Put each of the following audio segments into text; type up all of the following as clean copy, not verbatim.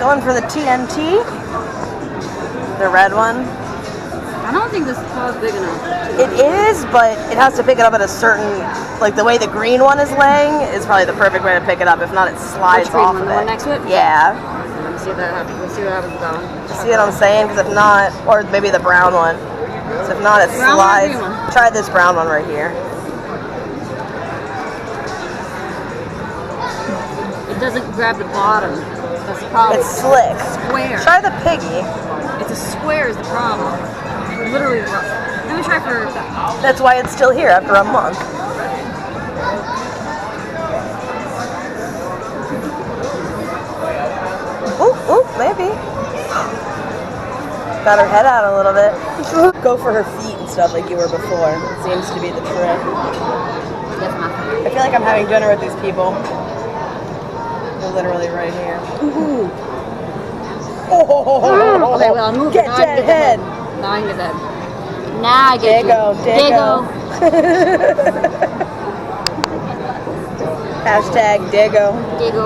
Going for the TNT. The red one. I don't think this claw is big enough. It is, but it has to pick it up at a certain, like the way the green one is laying is probably the perfect way to pick it up. If not, it slides off of it. The one next to it? Yeah. Let's see what happens. Let's see what happens with that one. See what I'm saying? Because if not, or maybe the brown one. So if not, it slides. Try this brown one right here. It doesn't grab the bottom. That's the problem. It's slick. Square. Try the piggy. It's a square is the problem. Literally. Let me try for. That's why it's still here after a month. Ooh, maybe. Got her head out a little bit. Go for her feet and stuff like you were before. Seems to be the trick. I feel like I'm having dinner with these people. They're literally right here. Ooh. Oh, okay, well, I'll move get that head. Now I can get that. Now I get Dago. Hashtag Dago. Dago.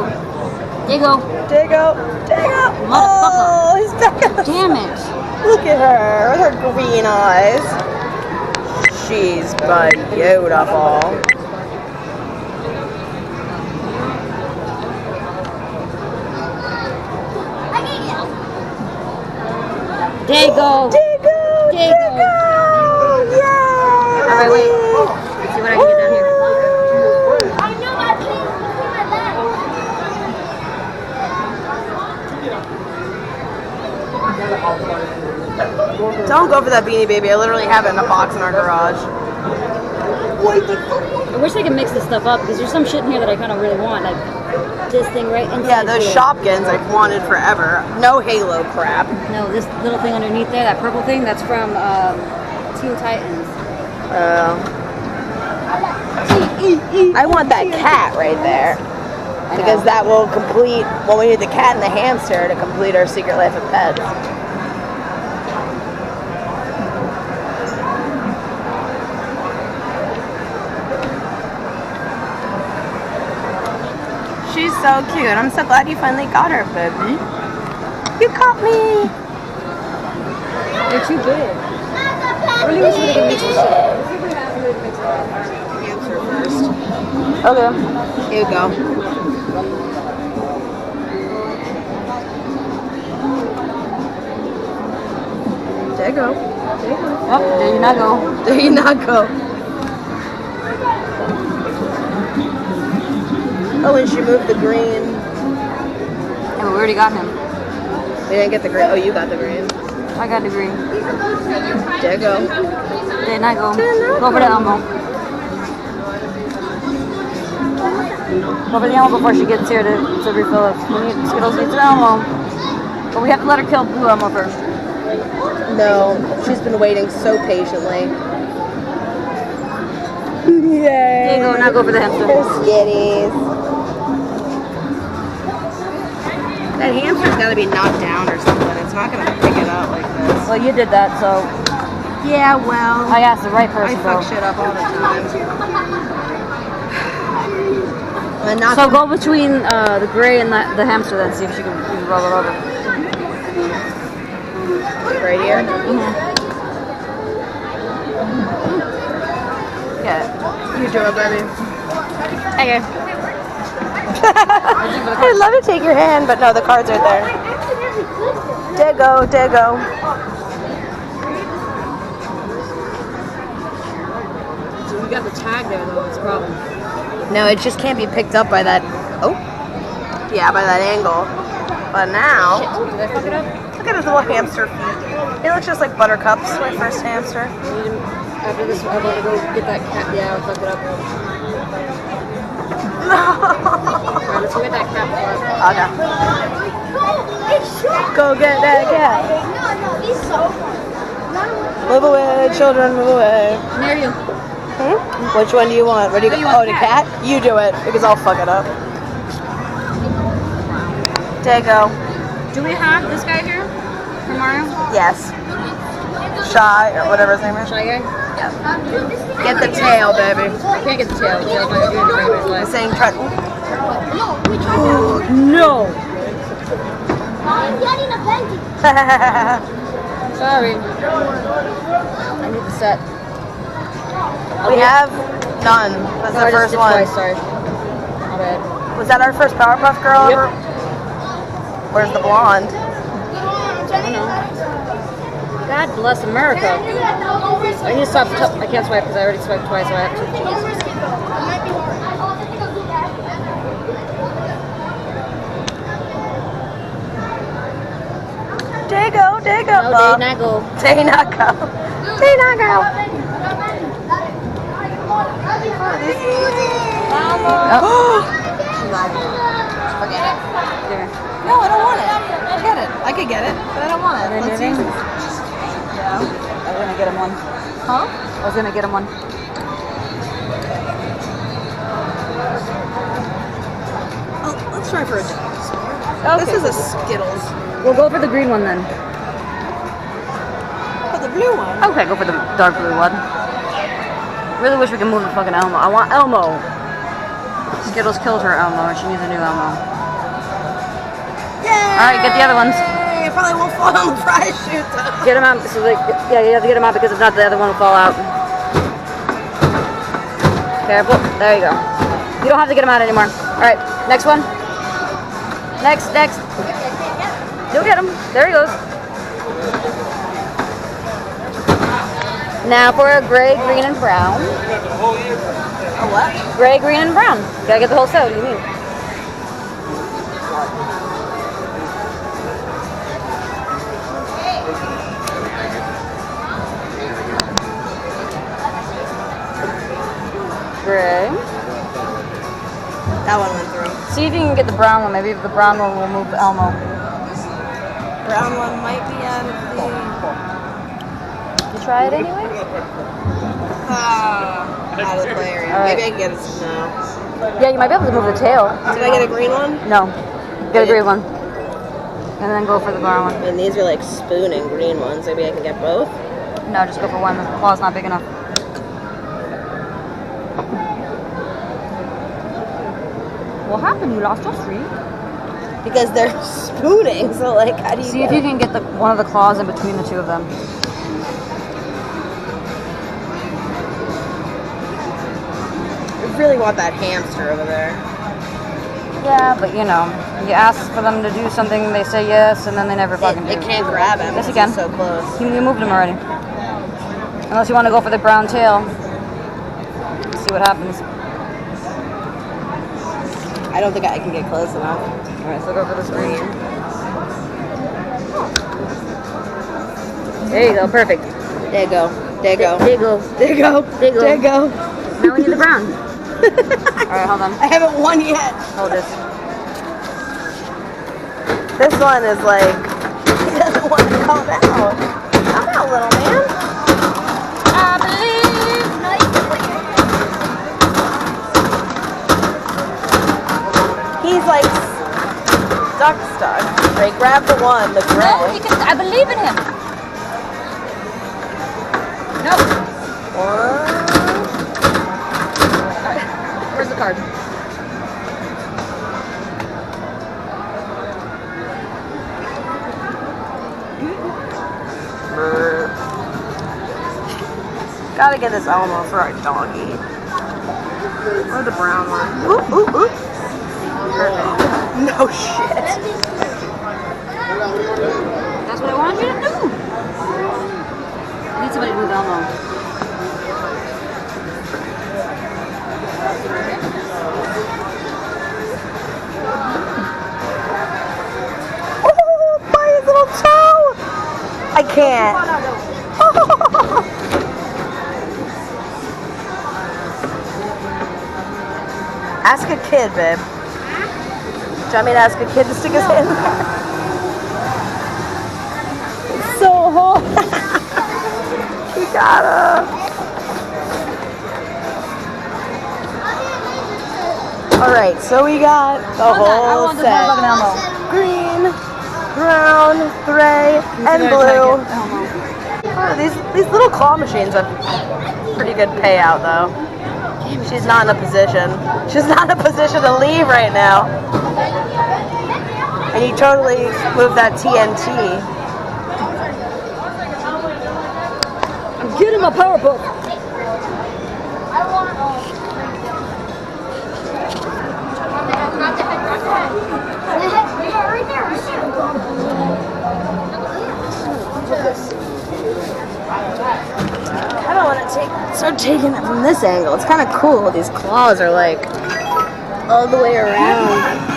Oh, he's back up. Damn it. Look at her with her green eyes. She's beautiful. Dago. Yay! Alright, wait. Let's see what I can get down here. Don't go for that Beanie Baby. I literally have it in a box in our garage. I wish I could mix this stuff up because there's some shit in here that I kind of really want, like this thing right inside. Yeah, those Shopkins I've wanted forever. No Halo crap. No, this little thing underneath there, that purple thing, that's from Teen Titans. I want that cat right there. Because that will complete, well, we need the cat and the hamster to complete our Secret Life of Pets. She's so cute. I'm so glad you finally got her, baby. You caught me. They're too big. What do you wish we could mix this up? Answer first. Okay. Here you go. There you go. Oh, there you not go. There you not go. Oh, and she moved the green. Yeah, but we already got him. We didn't get the green. Oh, you got the green. I got the green. There you go. There not go. Go for the Elmo. Go for the Elmo before she gets here to refill it. We need Skittles needs an Elmo. But we have to let her kill Blue Elmo first. No, she's been waiting so patiently. Yay! There you go, now go for the hamster. Skitties. That hamster's got to be knocked down or something. It's not going to pick it up like this. Well, you did that, so... Yeah, well... I asked the right person, I fuck shit up all the time. So go between the gray and the hamster then, see if she can roll it over. Right here? Mm-hmm. Yeah. You do it, baby. Okay. I'd love to take your hand, but no, the cards are there. Dago. So we got the tag there, though. It's a problem. No, it just can't be picked up by that. Oh, yeah, by that angle. But now, Shit. Did I fuck it up? look at his little hamster feet. He looks just like Buttercup's, my first hamster. After this, I'm gonna go get that cat. Yeah, I'll fuck it up. Alright, let's go get that cat. Okay. Go get that cat. Move away, children, move away. Near you. Which one do you want? What do you go? Oh, the cat? You do it, because I'll fuck it up. Dago. Do we have this guy here from Mario? Yes. Shy, or whatever his name is. Shy guy? Yeah. Get the tail, baby. I can't get the tail. The tail's not gonna do anything. I'm saying try. No! Sorry. I need the set. We have none. That's the first one. Twice, sorry. My bad. Was that our first Powerpuff Girl? Yep. Where's the blonde? I don't know. God bless America. I need to stop. I can't swipe because I already swiped twice, so I have to choose. Dago. No, day not go. Day not go. Day not go. Forget it. There. No, I don't want it. Forget it. I could get it, but I don't want it. Let's use it. Yeah. I was gonna get him one. Huh? I was gonna get him one. Oh, let's try for a dinosaur. Okay. This is a Skittles. We'll go for the green one then. Oh, the blue one. Okay, go for the dark blue one. Really wish we could move the fucking Elmo. I want Elmo. Skittles killed her Elmo, and she needs a new Elmo. Yay! Alright, get the other ones. It probably won't fall on the prize chute though. Get them out. So yeah, you have to get them out because if not, the other one will fall out. Careful. There you go. You don't have to get them out anymore. Alright, next one. Next. You'll get him. There he goes. Now for a gray, green, and brown. A what? Gray, green, and brown. Gotta get the whole set. What do you mean? Gray. That one went through. See if you can get the brown one. Maybe if the brown one will move the Elmo. Brown one might be out of the... You try it anyway? Out of the play area. Right. Maybe I can get it. No. Yeah, you might be able to move the tail. Did I get a green one? No. Get a green one. And then go for the brown one. And these are like spooning green ones. Maybe I can get both? No, just go for one. The claw's not big enough. What happened? You lost your streak? Because they're spooning, so like, how do you See if you can get one of the claws in between the two of them. I really want that hamster over there. Yeah, but you know, you ask for them to do something, they say yes, and then they never fucking do. It can't grab him. Yes, you because can. he's so close. You moved him already. Unless you want to go for the brown tail. See what happens. I don't think I can get close enough. Alright, so go for this green. There you go, perfect. There you go. There you go. There you go. There you go. There you go. There you go. Now we need the brown. Alright, hold on. I haven't won yet. Hold this. This one is like, he doesn't want to come out. Come out, little man. I believe. He's like stuck. Right, grab the one, the gray. No, he can. I believe in him. Nope. One. Where's the card? Gotta get this Elmo for our doggy. Or the brown one. Oop, oop, oop. Perfect. No shit. That's what I wanted you to do. I need somebody to move Elmo. Oh, by his little toe. I can't. Ask a kid, babe. Do you want me to ask a kid to stick his hand in there? It's so hard. You gotta. Alright, so we got the whole set. Green, brown, gray, and blue. Oh, these little claw machines have pretty good payout though. She's not in a position. She's not in a position to leave right now. And you totally moved that TNT. I'm getting my power book. I don't want to start taking it from this angle. It's kind of cool. These claws are like all the way around.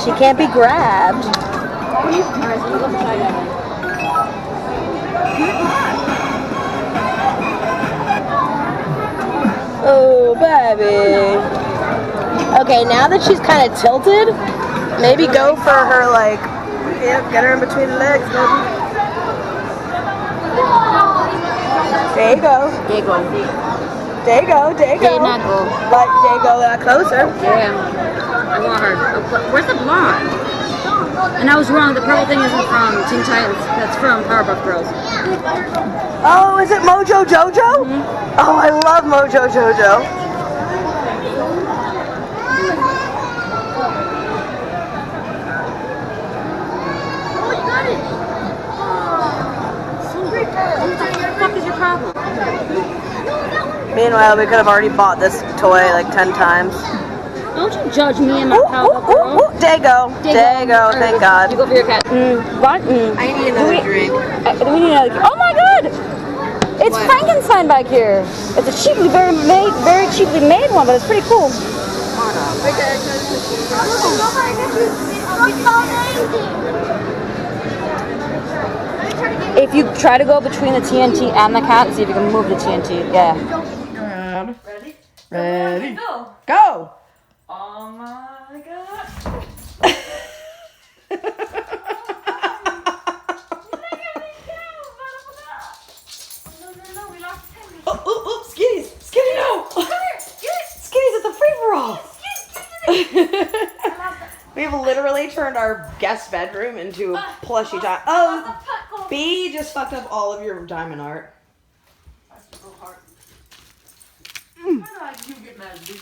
She can't be grabbed. Oh, baby. Okay, now that she's kind of tilted, maybe go for her, like, yep, get her in between the legs, baby. There you go. There you go. There you go, there you go. There you not go. Like, there you go, that closer. Yeah. I want her. Where's the blonde? And I was wrong. The purple thing isn't from Teen Titans. That's from Powerpuff Girls. Oh, is it Mojo Jojo? Mm-hmm. Oh, I love Mojo Jojo. Oh, you got it. So great. What the fuck is your problem? Meanwhile, we could have already bought this toy like 10 times. Don't you judge me and my Powerpuff Girl. There you go. There you go. Thank God. You go for your cat. What? I need another drink. We need another. Oh my God! It's what? Frankenstein back here. It's a cheaply, very cheaply made one, but it's pretty cool. If you try to go between the TNT and the cat, see if you can move the TNT. Yeah. Ready? Ready? Go. Go. Oh my God. Oh, Skitty's! Skitty, no! Skitty's at the free-for-all! We've literally turned our guest bedroom into a plushy time. Oh, B just fucked up all of your diamond art. That's so hard. You get mad at me,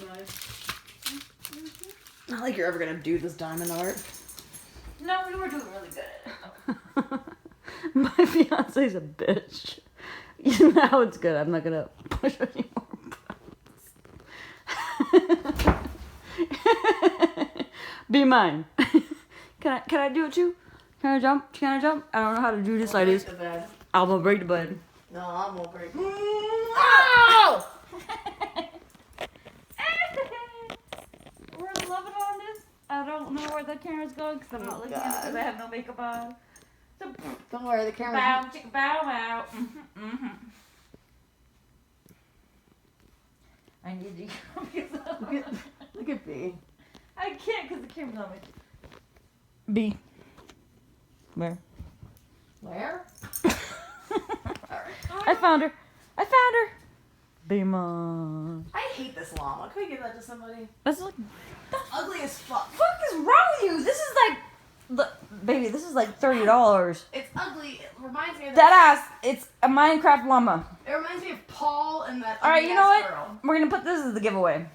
Not like you're ever gonna do this diamond art. No, we were doing really good at it. My fiance's a bitch. You know how it's good. I'm not gonna push any more buttons. Be mine. Can I do it too? Can I jump? Can I jump? I don't know how to do this like this. I'm gonna break the bed. No, I'm gonna break the bed. Oh! We're loving on this. I don't know where the camera's going because I'm not looking at it because I have no makeup on. So, don't worry, the camera's... Bow, chicka, bow, wow. I need you. Look at B. I can't because the camera's on me. B. Where? Where? I found her. I found her. Beamer. I hate this llama. Can we give that to somebody? That's like Ugly as fuck. What is wrong with you? This is like, baby. This is like $30. It's ugly. It reminds me of Dead ass. It's a Minecraft llama. It reminds me of Paul and that. All right, you know what? Girl. We're gonna put this as the giveaway.